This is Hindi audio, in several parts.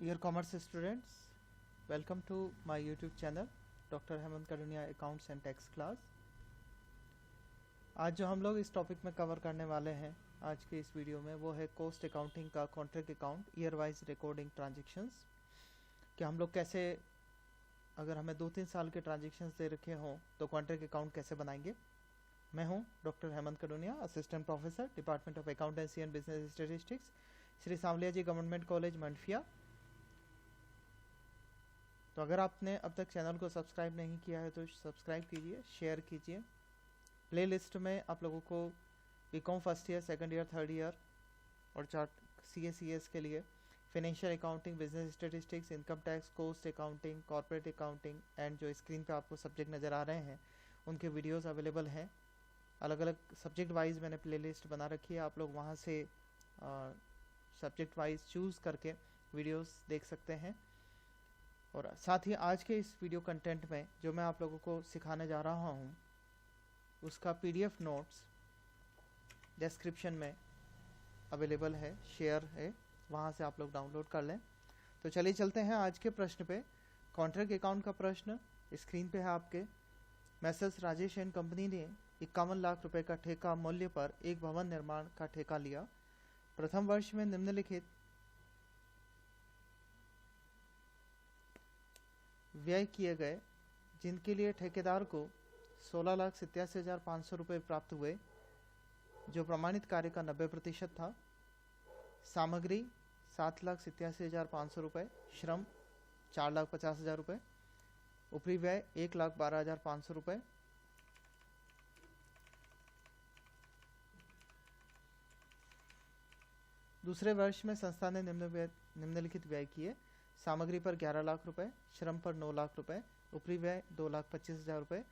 Dear commerce students, welcome to my YouTube channel doctor Hemant Karunia accounts and tax class. आज जो हम लोग इस टॉपिक में कवर करने वाले हैं आज के इस वीडियो में वो है कॉस्ट अकाउंटिंग का contract account year wise recording transactions. कि हम लोग कैसे, अगर हमें 2-3 साल के ट्रांजेक्शन्स दे रखे हों तो कॉन्ट्रैक्ट अकाउंट कैसे बनाएंगे। मैं हूं doctor Hemant Karunia, assistant professor department of accountancy and business statistics, Shri Sanwaliya ji government college Mandphiya. तो अगर आपने अब तक चैनल को सब्सक्राइब नहीं किया है तो सब्सक्राइब कीजिए, शेयर कीजिए। प्लेलिस्ट में आप लोगों को BCom first year, second year, third year और चार्ट सीएस के लिए financial accounting, business statistics, income tax, cost accounting, corporate accounting and जो स्क्रीन पे आपको सब्जेक्ट नज़र आ रहे हैं उनके वीडियोस अवेलेबल हैं। अलग अलग सब्जेक्ट वाइज मैंने प्लेलिस्ट बना रखी है, आप लोग वहाँ से सब्जेक्ट वाइज चूज़ करके वीडियोस देख सकते हैं। और साथ ही आज के इस वीडियो कंटेंट में जो मैं आप लोगों को सिखाने जा रहा हूँ उसका पीडीएफ नोट्स डिस्क्रिप्शन में अवेलेबल है, शेयर है, वहाँ से आप लोग डाउनलोड कर लें। तो चलिए चलते हैं आज के प्रश्न पे। कॉन्ट्रैक्ट अकाउंट का प्रश्न स्क्रीन पे है आपके। मैसेज राजेश एंड कंपनी ने 51 लाख रुपए का ठेका मूल्य पर एक भवन निर्माण का ठेका लिया। प्रथम वर्ष में निम्नलिखित व्यय किए गए जिनके लिए ठेकेदार को 16,87,500 रुपये प्राप्त हुए, जो प्रमाणित कार्य का 90% था। सामग्री 7,87,500 रुपये, श्रम 4,50,000 रुपये, ऊपरी व्यय 1,12,500 रुपये। दूसरे वर्ष में संस्था ने निम्नलिखित व्यय किए। सामग्री पर 11 लाख रुपए, श्रम पर 9 लाख रुपए, ऊपरी व्यय 2,25,000 रुपए।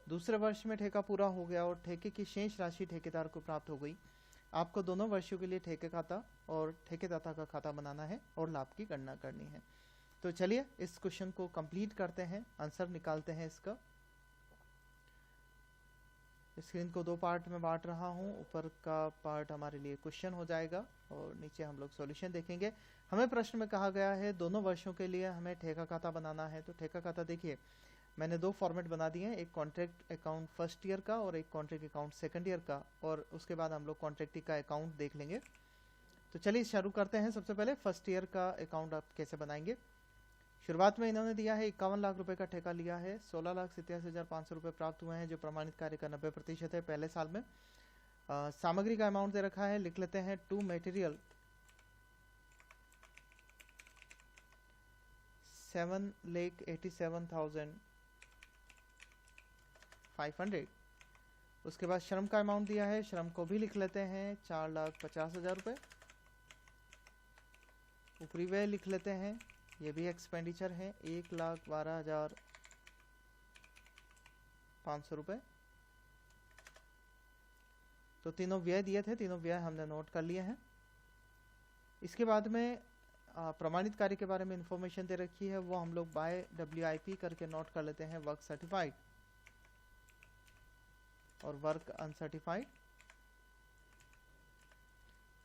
दूसरे वर्ष में ठेका पूरा हो गया और ठेके की शेष राशि ठेकेदार को प्राप्त हो गई। आपको दोनों वर्षों के लिए ठेके खाता और ठेकेदाता का खाता बनाना है और लाभ की गणना करनी है। तो चलिए इस क्वेश्चन को कंप्लीट करते हैं, आंसर निकालते हैं इसका। स्क्रीन को 2 पार्ट में बांट रहा हूँ। ऊपर का पार्ट हमारे लिए क्वेश्चन हो जाएगा और नीचे हम लोग सॉल्यूशन देखेंगे। हमें प्रश्न में कहा गया है दोनों वर्षों के लिए हमें ठेका खाता बनाना है। तो ठेका खाता देखिए मैंने 2 फॉर्मेट बना दिए हैं, एक कॉन्ट्रैक्ट अकाउंट फर्स्ट ईयर का और एक कॉन्ट्रैक्ट अकाउंट सेकंड ईयर का, और उसके बाद हम लोग कॉन्ट्रैक्ट का अकाउंट देख लेंगे। तो चलिए शुरू करते हैं। सबसे पहले फर्स्ट ईयर का अकाउंट आप कैसे बनाएंगे। शुरुआत में इन्होंने दिया है 51 लाख रुपए का ठेका लिया है, 16,87,500 रुपए प्राप्त हुए हैं, जो प्रमाणित कार्य का 90% है पहले साल में। सामग्री का अमाउंट दे रखा है, लिख लेते हैं टू मटेरियल 7,87,500। उसके बाद श्रम का अमाउंट दिया है, श्रम को भी लिख लेते हैं 4,50,000 रुपए। ऊपरी व्यय लिख लेते हैं, ये भी एक्सपेंडिचर है 1,12,500 रुपए। तो तीनों व्यय दिए थे, तीनों व्यय हमने नोट कर लिए हैं। इसके बाद में प्रमाणित कार्य के बारे में इंफॉर्मेशन दे रखी है, वो हम लोग बाय WIP करके नोट कर लेते हैं, वर्क सर्टिफाइड और वर्क अनसर्टिफाइड।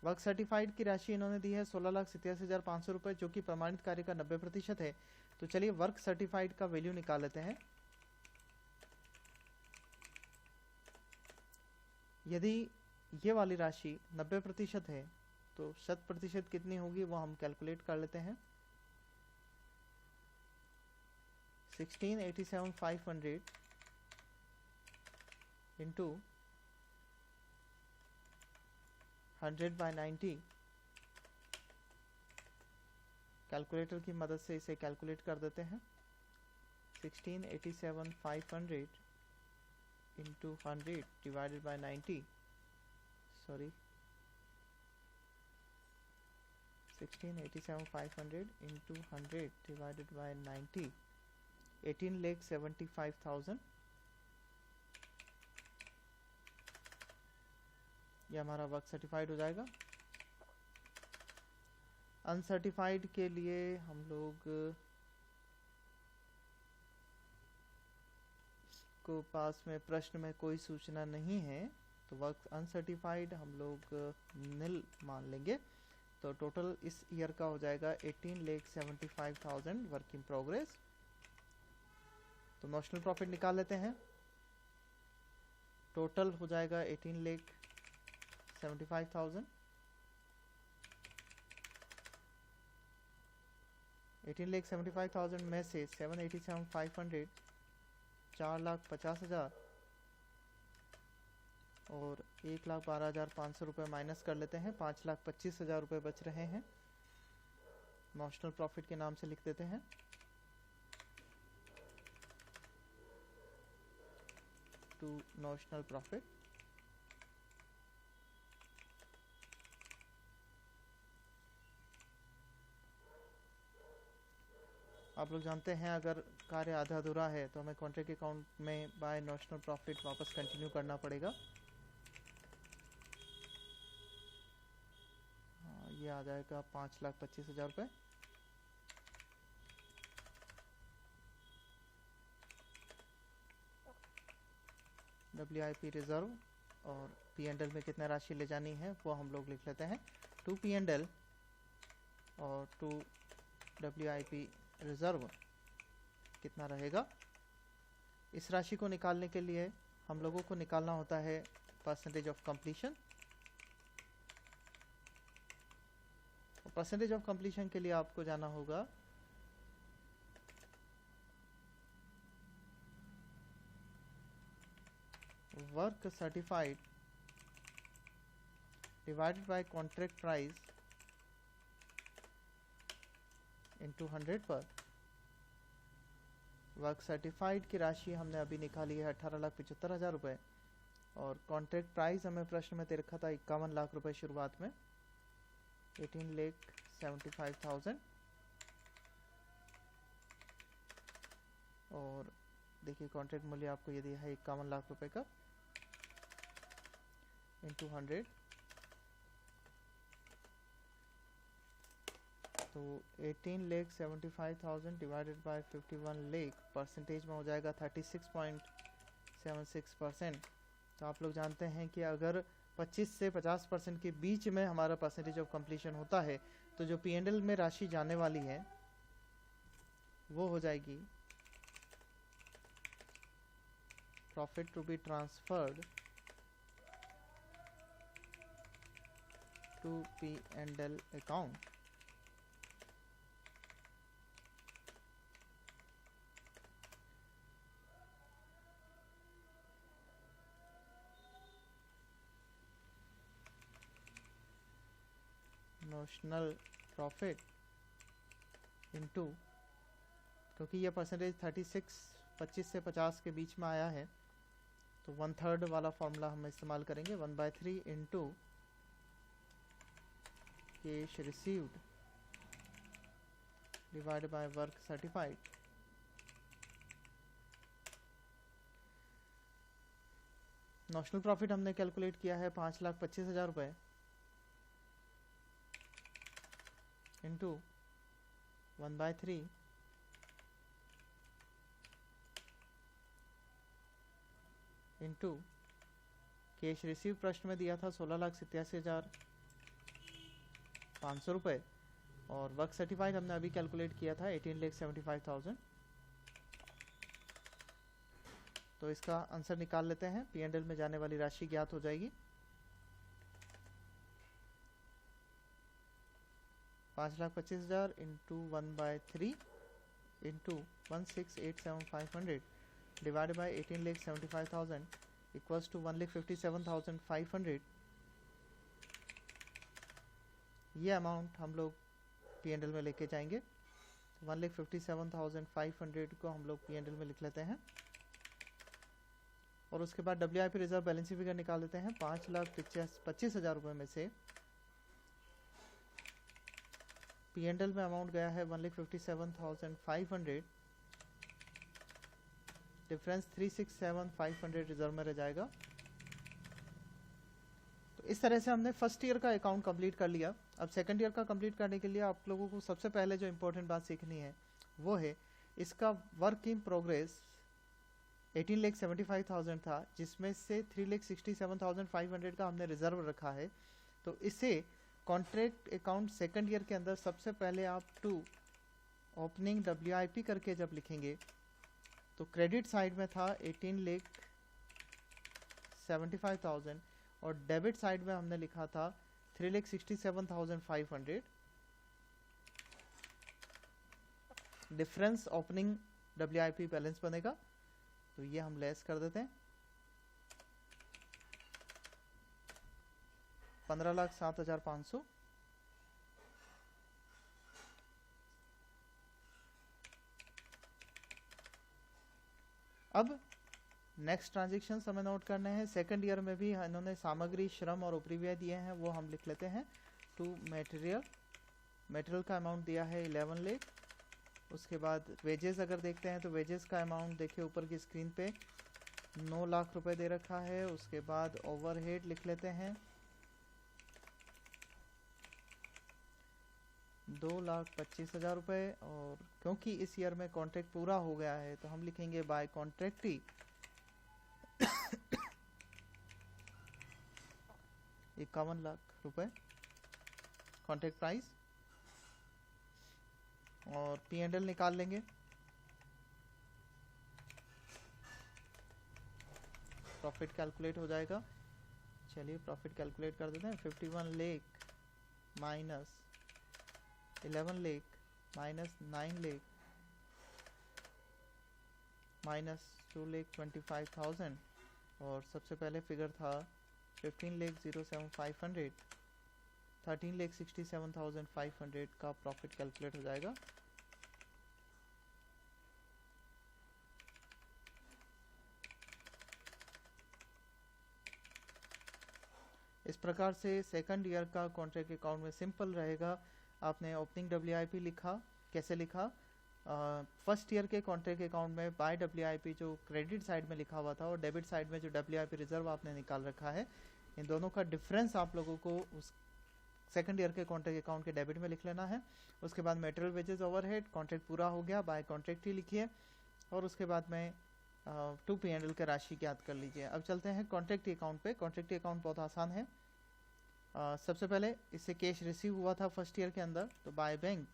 वर्क सर्टिफाइड की राशि इन्होंने दी है 16,87,500 रुपए, जो कि प्रमाणित कार्य का 90% है। तो चलिए वर्क सर्टिफाइड का वैल्यू निकाल लेते हैं। यदि ये वाली राशि 90% है तो 100% कितनी होगी वो हम कैलकुलेट कर लेते हैं। 16,87,500 इंटू 100/90। कैलकुलेटर की मदद से इसे कैलकुलेट कर देते हैं। 16,87,500 into 100 divided by 90, sorry 16,87,500 into 100 divided by 90, 18,75,000। ये हमारा वर्क सर्टिफाइड हो जाएगा। अनसर्टिफाइड के लिए हम लोग को पास में प्रश्न में कोई सूचना नहीं है, तो वर्क अनसर्टिफाइड हम लोग निल मान लेंगे। तो टोटल इस ईयर का हो जाएगा 18,75,000 वर्क इन प्रोग्रेस। तो नॉशनल प्रॉफिट निकाल लेते हैं। टोटल हो जाएगा 18,75,000। 18,75,000 में से 787,500 4,50,000 और 1,12,500 रुपये माइनस कर लेते हैं। 5,25,000 रुपये बच रहे हैं, नॉशनल प्रॉफिट के नाम से लिख देते हैं। To notional profit. आप लोग जानते हैं अगर कार्य आधा अधूरा है तो हमें कॉन्ट्रैक्ट अकाउंट में बाय नॉशनल प्रॉफिट वापस कंटिन्यू करना पड़ेगा। ये आ जाएगा 5,25,000 रुपये। WIP रिजर्व और P&L में कितना राशि ले जानी है वो हम लोग लिख लेते हैं। टू P&L और टू WIP रिजर्व कितना रहेगा। इस राशि को निकालने के लिए हम लोगों को निकालना होता है percentage of completion. Percentage of completion के लिए आपको जाना होगा work certified divided by contract price into 100 पर। वर्क सर्टिफाइड की राशि हमने अभी निकाली है 18,75,000 रुपये और कॉन्ट्रैक्ट प्राइस हमें प्रश्न में दे रखा था 51 लाख रुपए शुरुआत में। 18,75,000 और देखिए कॉन्ट्रैक्ट मूल्य आपको ये दिया है 51 लाख रुपए का इंटू 100। तो 18,75,000 डिवाइडेड बाय 51 लाख परसेंटेज में हो जाएगा 36.76%। तो आप लोग जानते हैं कि अगर 25 से 50% के बीच में हमारा परसेंटेज ऑफ कंप्लीशन होता है तो जो P&L में राशि जाने वाली है वो हो जाएगी profit to be transferred to P&L account. Notional profit into, क्योंकि ये परसेंटेज 25 से 50 के बीच में आया है तो 1/3 वाला फॉर्मूला हम इस्तेमाल करेंगे। 1/3 into cash received divide by work certified. Notional profit हमने कैलकुलेट किया है 5,25,000 रुपये इंटू 1/3 इंटू कैश रिसीव प्रश्न में दिया था 16,87,500 रुपये और वर्क सर्टिफाइड हमने अभी कैलकुलेट किया था 18,75,000। तो इसका आंसर निकाल लेते हैं। P&L में जाने वाली राशि ज्ञात हो जाएगी। 5,25,000 into 1/3 into 16,87,500 divide by 18,75,000 equals to 1,57,500। ये अमाउंट हम लोग P&L में लेके जाएंगे। 1,57,500 को हम लोग P&L में लिख लेते हैं और उसके बाद WIP रिजर्व बैलेंस फिगर निकाल देते हैं। 5,25,000 रुपये में से P&L में अमाउंट गया है 1,57,500, डिफरेंस 367,500 रिजर्व में रह जाएगा। तो इस तरह से हमने फर्स्ट ईयर का अकाउंट कंप्लीट कर लिया। अब सेकंड ईयर का कंप्लीट करने के लिए आप लोगों को सबसे पहले जो इम्पोर्टेंट बात सीखनी है वो है इसका वर्क इन प्रोग्रेस 18,75,000 था, जिसमें से 3,67,500 का हमने रिजर्व रखा है। तो इसे कॉन्ट्रैक्ट अकाउंट सेकंड ईयर के अंदर सबसे पहले आप टू ओपनिंग WIP करके जब लिखेंगे तो क्रेडिट साइड में था 18,75,000 और डेबिट साइड में हमने लिखा था 3,67,500। डिफरेंस ओपनिंग WIP बैलेंस बनेगा, तो ये हम लेस कर देते हैं 15,07,500। अब नेक्स्ट ट्रांजेक्शन हमें नोट करने हैं। सेकंड ईयर में भी इन्होंने सामग्री, श्रम और उपरिव्यय दिए हैं, वो हम लिख लेते हैं। टू मटेरियल का अमाउंट दिया है 11 लाख। उसके बाद वेजेस अगर देखते हैं तो वेजेस का अमाउंट देखिए ऊपर की स्क्रीन पे 9 लाख रुपए दे रखा है। उसके बाद ओवरहेड लिख लेते हैं 2,25,000 रुपए। और क्योंकि इस ईयर में कॉन्ट्रैक्ट पूरा हो गया है तो हम लिखेंगे बाय कॉन्ट्रैक्टी 51 लाख रुपए कॉन्ट्रैक्ट प्राइस। और P&L निकाल लेंगे। प्रॉफिट कैलकुलेट हो जाएगा। चलिए प्रॉफिट कैलकुलेट कर देते हैं। 51 lakh minus 11 lakh minus 9 lakh minus 2,25,000 और सबसे पहले फिगर था 15,07,500, 13,67,500 का प्रॉफिट कैलकुलेट हो जाएगा। इस प्रकार से सेकंड ईयर का कॉन्ट्रैक्ट अकाउंट में सिंपल रहेगा। आपने ओपनिंग WIP लिखा, कैसे लिखा? फर्स्ट ईयर के कॉन्ट्रैक्ट अकाउंट में बाय WIP जो क्रेडिट साइड में लिखा हुआ था और डेबिट साइड में जो WIP रिजर्व आपने निकाल रखा है, इन दोनों का डिफरेंस आप लोगों को उस सेकंड ईयर के कॉन्ट्रैक्ट अकाउंट के डेबिट में लिख लेना है। उसके बाद मटेरियल, वेजेस, ओवरहेड, कॉन्ट्रैक्ट पूरा हो गया, बाय कॉन्ट्रैक्ट ही लिखिए और उसके बाद में टू P&L का राशि ज्ञात कर लीजिए। अब चलते हैं कॉन्ट्रैक्ट अकाउंट पे। कॉन्ट्रैक्ट अकाउंट बहुत आसान है। सबसे पहले इससे कैश रिसीव हुआ था फर्स्ट ईयर के अंदर, तो बाय बैंक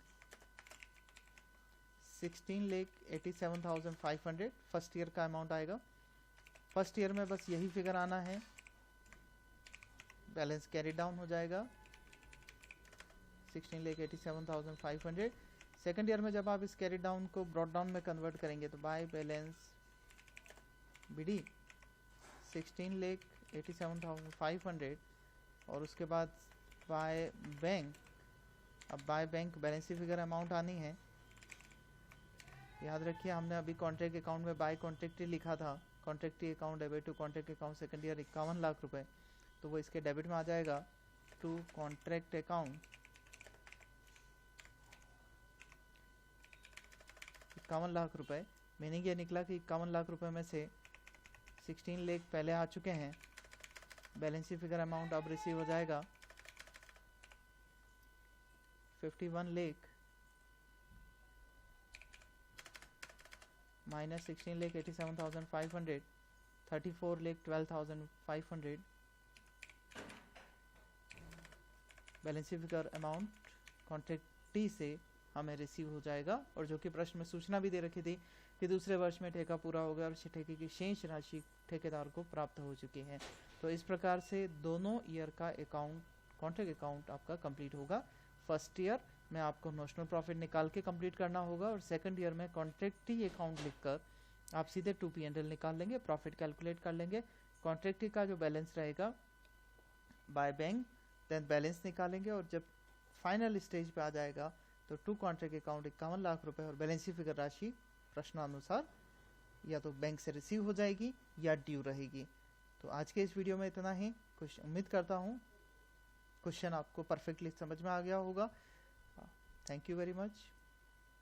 16,87,500 फर्स्ट ईयर का अमाउंट आएगा। फर्स्ट ईयर में बस यही फिगर आना है, बैलेंस कैरी डाउन हो जाएगा 16,87,500। सेकंड ईयर में जब आप इस कैरी डाउन को ब्रॉड डाउन में कन्वर्ट करेंगे तो बाय बैलेंस BD 16,87,500 और उसके बाद बाय बैंक। अब by bank balance figure amount आनी है। याद रखिए हमने अभी कॉन्ट्रैक्ट अकाउंट में बाय कॉन्ट्रैक्ट लिखा था। Contract account debit to contract account second year 51 lakh रुपए, तो वो इसके डेबिट में आ जाएगा टू कॉन्ट्रैक्ट अकाउंट 51 लाख रुपए। मीनिंग ये निकला कि 51 लाख रुपए में से 16 लाख पहले आ चुके हैं। बैलेंस फिगर अमाउंट अब रिसीव हो जाएगा 51 lakh minus 16,87,500, 34,12,500 balance figure amount contractee से हमें रिसीव हो जाएगा। और जो कि प्रश्न में सूचना भी दे रखी थी कि दूसरे वर्ष में ठेका पूरा हो गया और ठेके की शेष राशि ठेकेदार को प्राप्त हो चुकी है। तो इस प्रकार से दोनों ईयर का अकाउंट, कॉन्ट्रैक्ट अकाउंट आपका कंप्लीट होगा। फर्स्ट ईयर में आपको नोशनल प्रॉफिट निकाल के कंप्लीट करना होगा और सेकंड ईयर में कॉन्ट्रैक्टी अकाउंट लिखकर आप सीधे टू P&L निकाल लेंगे, प्रॉफिट कैलकुलेट कर लेंगे। कॉन्ट्रैक्टी का जो बैलेंस रहेगा बाय बैंक, देन बैलेंस निकालेंगे और जब फाइनल स्टेज पे आ जाएगा तो टू कॉन्ट्रैक्ट अकाउंट 51 लाख रुपए और बैलेंस फिगर राशि प्रश्नानुसार या तो बैंक से रिसीव हो जाएगी या ड्यू रहेगी। तो आज के इस वीडियो में इतना ही। कुछ उम्मीद करता हूँ क्वेश्चन आपको परफेक्टली समझ में आ गया होगा। Thank you very much.